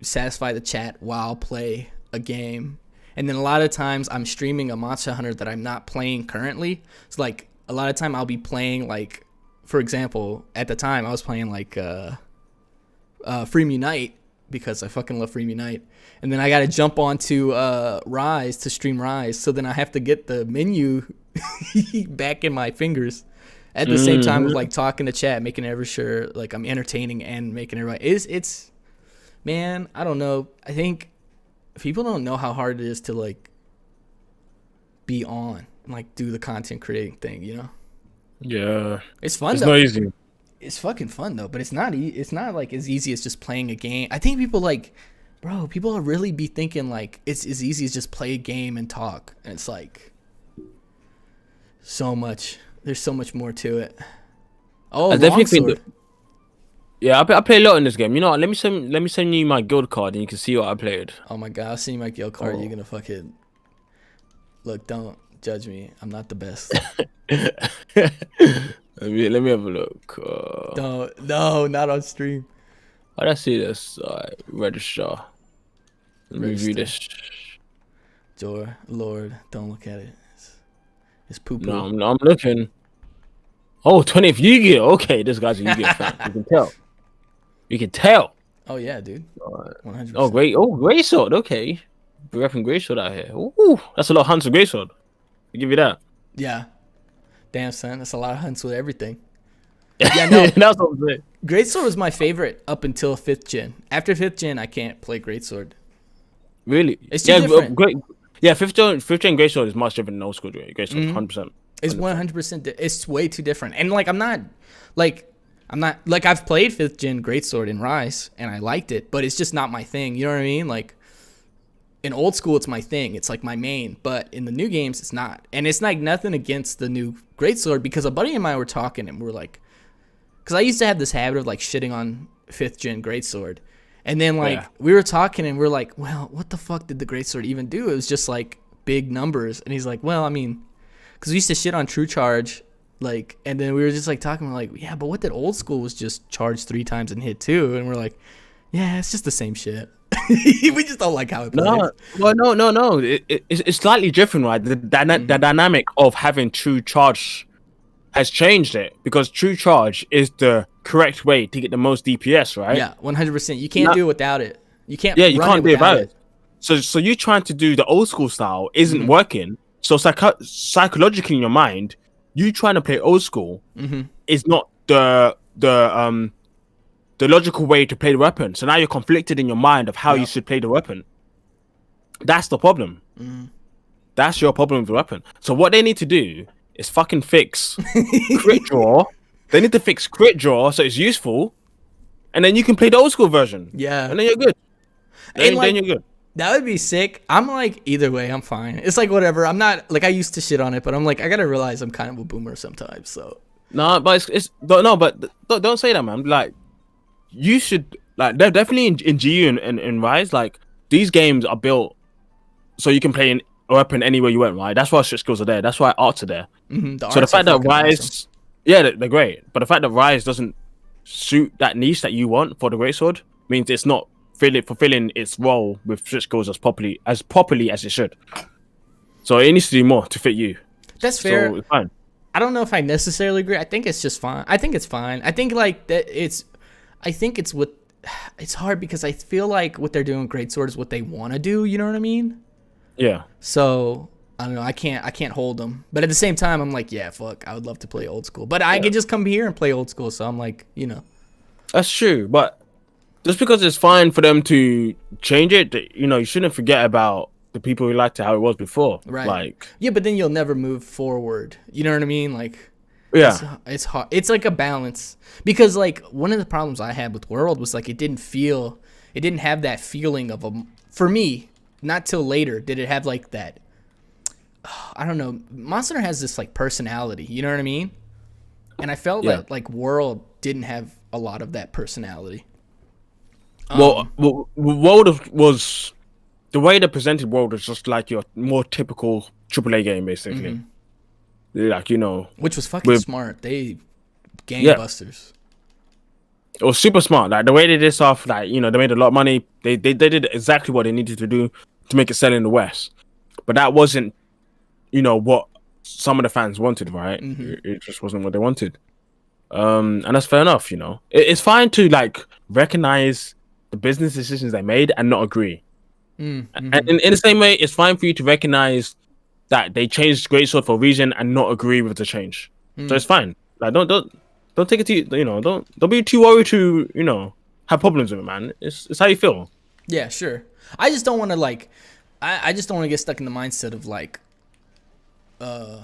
satisfy the chat while play a game. And then a lot of times I'm streaming a Monster Hunter that I'm not playing currently. It's like a lot of time I'll be playing, like, for example, at the time I was playing like Free Me Night because I fucking love Free Me Night. And then I got to jump onto Rise to stream Rise. So then I have to get the menu back in my fingers. at the same time of like talking to chat, making sure like I'm entertaining and making it right. It's man, I don't know. I think people don't know how hard it is to like be on and like do the content creating thing, you know? Yeah. It's fun It's though. not easy. It's fucking fun though, but it's not like as easy as just playing a game. I think people like, bro, people really be thinking like it's as easy as just play a game and talk. And it's like so much. There's so much more to it. Oh, I definitely think longsword. Yeah, I play a lot in this game. You know what? Let me send you my guild card and you can see what I played. Oh my god, I'll send you my guild card. Oh. You're gonna fucking look. Don't judge me. I'm not the best. let me have a look. No, not on stream. How do I see this? Register. Let me view this. Lord, don't look at it. It's poo poo. No, I'm looking. Oh, 20th Yu-Gi-Oh! Okay, this guy's a Yu-Gi-Oh! fan. You can tell. You can tell. Oh yeah, dude. 100%. Oh, great. Oh, Greysword. Okay. We're repping Greysword out here. Ooh, that's a lot of hunts of Greysword. I'll give you that. Yeah. Damn, son. That's a lot of hunts with everything. Yeah, no. That's what I'm saying. Greatsword was my favorite up until 5th gen. After 5th gen, I can't play Greatsword. Really? It's too different. Great. Yeah, 5th gen Greysword is much different than old school Greysword. 100%. It's 100%. It's way too different. And like, I'm not like I've played 5th gen Greatsword in Rise and I liked it, but it's just not my thing. You know what I mean? Like in old school, it's my thing. It's like my main, but in the new games, it's not. And it's like nothing against the new Greatsword because a buddy and I were talking and we're like, because I used to have this habit of like shitting on 5th gen Greatsword. And then like we were talking and we're like, well, what the fuck did the Greatsword even do? It was just like big numbers. And he's like, well, I mean, because we used to shit on True Charge, like, and then we were just like talking, we're like, yeah, but what did old school was just charge 3 times and hit 2? And we're like, yeah, it's just the same shit. We just don't like how it plays. No. It's slightly different, right? The dynamic of having True Charge has changed it because True Charge is the correct way to get the most DPS, right? Yeah, 100%. You can't do it without it. You can't. Yeah, you run can't do it without without it. So you trying to do the old school style isn't working. So psychologically in your mind, you trying to play old school is not the logical way to play the weapon. So now you're conflicted in your mind of how you should play the weapon. That's the problem. That's your problem with the weapon. So what they need to do is fucking fix crit draw. They need to fix crit draw so it's useful, and then you can play the old school version. Yeah, and then you're good. Then you're good. That would be sick. I'm like, either way, I'm fine. It's like whatever. I'm not like I used to shit on it, but I'm like, I gotta realize I'm kind of a boomer sometimes. So no, but don't say that, man. Like you should like they're definitely in GU and Rise. Like these games are built so you can play in a weapon anywhere you went, right? That's why switch skills are there. That's why arts are there. So the fact that Rise, awesome. Yeah, they're great. But the fact that Rise doesn't suit that niche that you want for the Greatsword means it's not fulfilling its role with switch skills as properly as it should. So it needs to do more to fit you. That's fair. So it's fine. I don't know if I necessarily agree. I think it's just fine. I think it's fine. I think like that it's hard because I feel like what they're doing Greatsword is what they want to do. You know what I mean? Yeah. So I don't know. I can't hold them. But at the same time, I'm like, yeah, fuck. I would love to play old school, but I could just come here and play old school. So I'm like, you know. That's true, but just because it's fine for them to change it, you know, you shouldn't forget about the people who liked it how it was before. Right. Like, yeah, but then you'll never move forward. You know what I mean? Like, yeah, it's hard. It's like a balance because like one of the problems I had with World was like it didn't have that feeling of for me. Not till later did it have like that. I don't know. Monster Hunter has this like personality. You know what I mean? And I felt that like World didn't have a lot of that personality. World was the way they presented World was just like your more typical AAA game, basically. Like, you know, which was fucking smart. They gangbusters. It was super smart. Like the way they did stuff, like, you know, they made a lot of money. They did exactly what they needed to do to make it sell in the West. But that wasn't, you know, what some of the fans wanted, right? It just wasn't what they wanted. And that's fair enough, you know. It's fine to like recognize the business decisions they made and not agree. And in the same way, it's fine for you to recognize that they changed Greatsword for a reason and not agree with the change. So it's fine. Like don't take it to don't be too worried to have problems with it, man. It's how you feel. Yeah, sure. I just don't want to like, I just don't want to get stuck in the mindset of like, oh,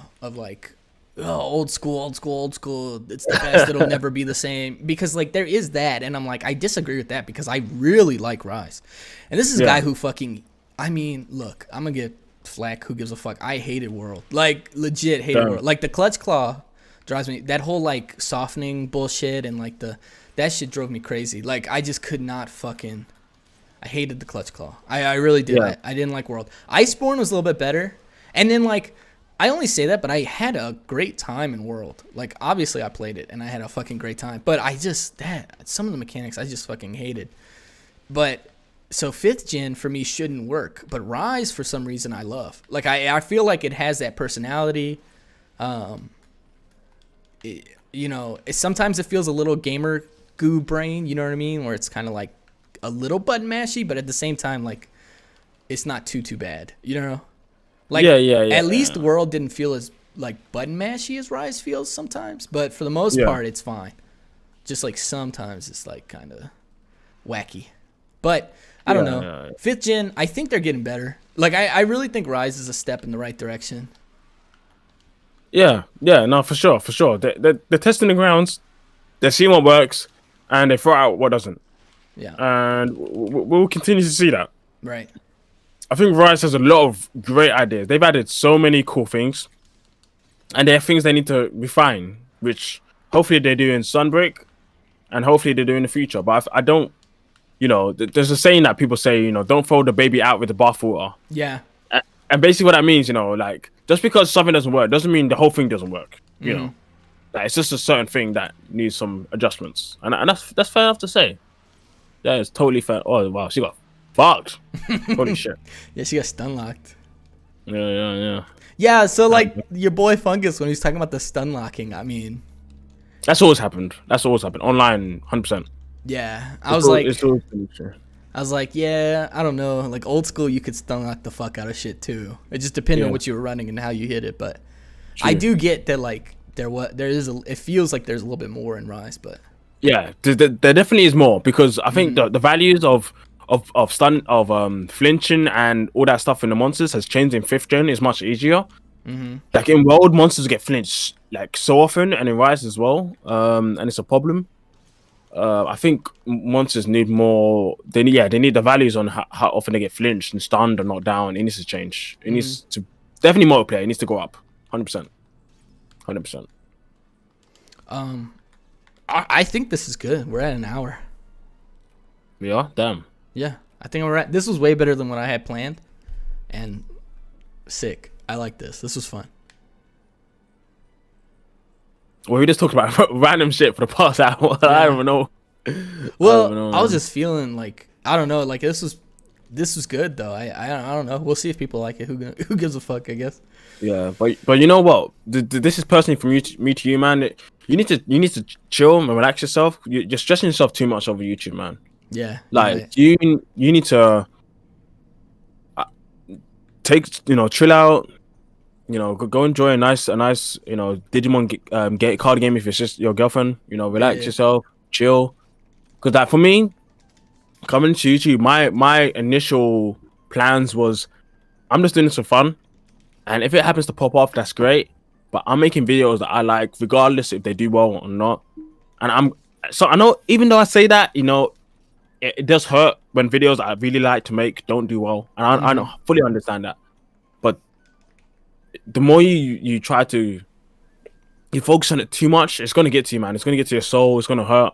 old school, old school, old school. It's the best. It'll never be the same. Because like there is that, and I'm like, I disagree with that because I really like Rise, and this is a guy who fucking. I mean, look, I'm gonna get flack. Who gives a fuck? I hated World, like legit hated World. Like the Clutch Claw drives me. That whole like softening bullshit and like that shit drove me crazy. Like I just could not fucking. I hated the Clutch Claw. I really did. Yeah. I didn't like World. Iceborne was a little bit better. And then, like, I only say that, but I had a great time in World. Like, obviously I played it, and I had a fucking great time. But some of the mechanics I just fucking hated. But, so 5th gen for me shouldn't work. But Rise, for some reason, I love. Like, I feel like it has that personality. Sometimes it feels a little gamer goo brain, you know what I mean? Where it's kind of like, a little button mashy, but at the same time, like, it's not too bad, you know? Like, at least World didn't feel as, like, button mashy as Rise feels sometimes, but for the most part, it's fine. Just, like, sometimes it's, like, kind of wacky. But, I don't know. Yeah. 5th gen, I think they're getting better. Like, I really think Rise is a step in the right direction. Yeah, no, for sure. They're testing the grounds, they're seeing what works, and they throw out what doesn't. Yeah. And we'll continue to see that. Right. I think Rise has a lot of great ideas. They've added so many cool things. And there are things they need to refine, which hopefully they do in Sunbreak. And hopefully they do in the future. But I don't, there's a saying that people say, don't throw the baby out with the bathwater. Yeah. And basically what that means, like, just because something doesn't work doesn't mean the whole thing doesn't work. You know, like, it's just a certain thing that needs some adjustments. And that's fair enough to say. Yeah, it's totally fair. Oh, wow, she got fucked. Holy shit. Yeah, she got stun locked. Yeah. Yeah, so, like, your boy Fungus, when he was talking about the stun locking, I mean... That's always happened. Online, 100%. Yeah, I was like, true. yeah, I don't know. Like, old school, you could stun lock the fuck out of shit, too. It just depended on what you were running and how you hit it, but... True. I do get that, like, it feels like there's a little bit more in Rise, but... Yeah, there definitely is more because I think the values of stun flinching and all that stuff in the monsters has changed in 5th gen. It's much easier. Like in World, monsters get flinched like so often, and in Rise as well. And it's a problem. I think monsters need more. They need the values on how often they get flinched and stunned and knocked down. It needs to change. It needs to definitely multiplayer. It needs to go up. 100%. I think this is good. We're at an hour. Yeah, damn. Yeah, I think this was way better than what I had planned, and sick. I like this. This was fun. Well, we just talked about random shit for the past hour. Yeah. I don't know. Well, I was just feeling like I don't know. Like this was good though. I don't know. We'll see if people like it. Who gives a fuck? I guess. Yeah, but you know what? This is personally from me to you, man. You need to chill and relax yourself. You're stressing yourself too much over YouTube, man. Yeah. Like you need to chill out. Go enjoy a nice Digimon card game if it's just your girlfriend. Relax yourself, chill. Because like for me, coming to YouTube, my initial plans was I'm just doing this for fun, and if it happens to pop off, that's great. But I'm making videos that I like, regardless if they do well or not. And I know, even though I say that, it does hurt when videos I really like to make don't do well, and I fully understand that. But the more you try to focus on it too much, it's gonna get to you, man. It's gonna get to your soul. It's gonna hurt.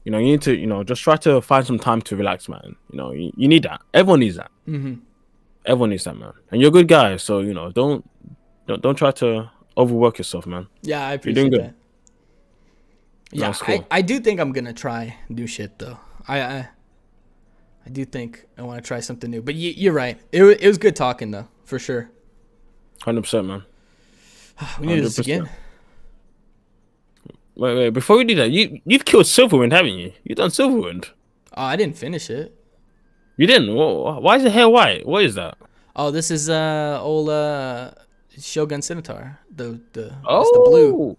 You need to just try to find some time to relax, man. You need that. Everyone needs that. Everyone needs that, man. And you're a good guy, so don't try to overwork yourself, man. Yeah, I appreciate that. Yeah, cool. I do think I'm gonna try new shit though. I do think I want to try something new. But you're right. It was good talking though, for sure. 100%, man. We need this again. Wait. Before we do that, you've killed Silverwind, haven't you? You've done Silverwind. Oh, I didn't finish it. You didn't? Why is the hair white? What is that? Oh, this is old Shogun Scimitar. The blue.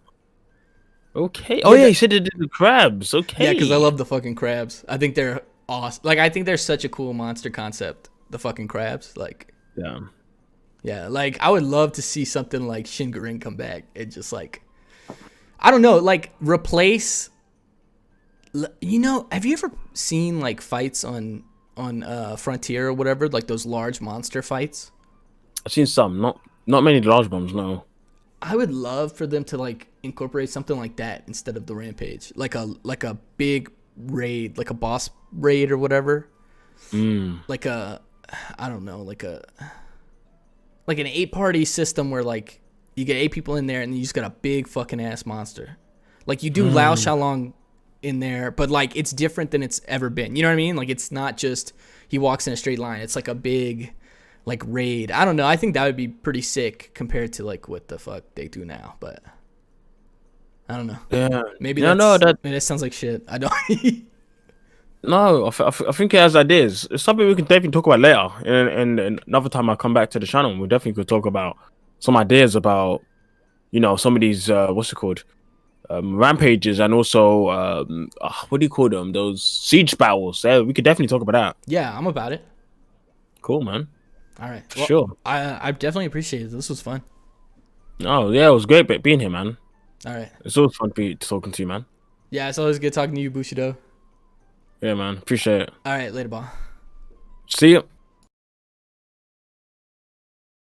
Okay. Oh Yeah, yeah, you said they did the crabs. yeah, because I Okay. love the fucking crabs. I think they're awesome. Like, I think they're such a cool monster concept. The fucking crabs, like, Yeah. yeah, like I would love to see something like Shingaring come back and just like, I don't know, like replace. You know, have you ever seen like fights on Frontier or whatever, like those large monster fights? I've seen some, not many large bombs. No. I would love for them to like incorporate something like that instead of the Rampage, like a big raid, like a boss raid or whatever, Mm. like a, I don't know, like an 8-party system where like you get 8 people in there and you just got a big fucking ass monster. Like you do Lao Mm. Shalong in there, but like it's different than it's ever been. You know what I mean? Like it's not just he walks in a straight line. It's like a big like raid. I don't know. I think that would be pretty sick compared to like what the fuck they do now, but I don't know. Yeah. Maybe Yeah. No. that's That. maybe that sounds like shit. I don't. No. I think it has ideas. It's something we can definitely talk about later. And another time I come back to the channel, we definitely could talk about some ideas about some of these what's it called rampages and also what do you call them? Those siege battles. Yeah, we could definitely talk about that. Yeah, I'm about it. Cool, man. All right. For Well, sure. I definitely appreciate it. This was fun. Oh yeah, it was great being here, man. All right. It's always fun to be talking to you, man. Yeah, it's always good talking to you, Bushido. Yeah, man. Appreciate it. All right, later, ball. See you.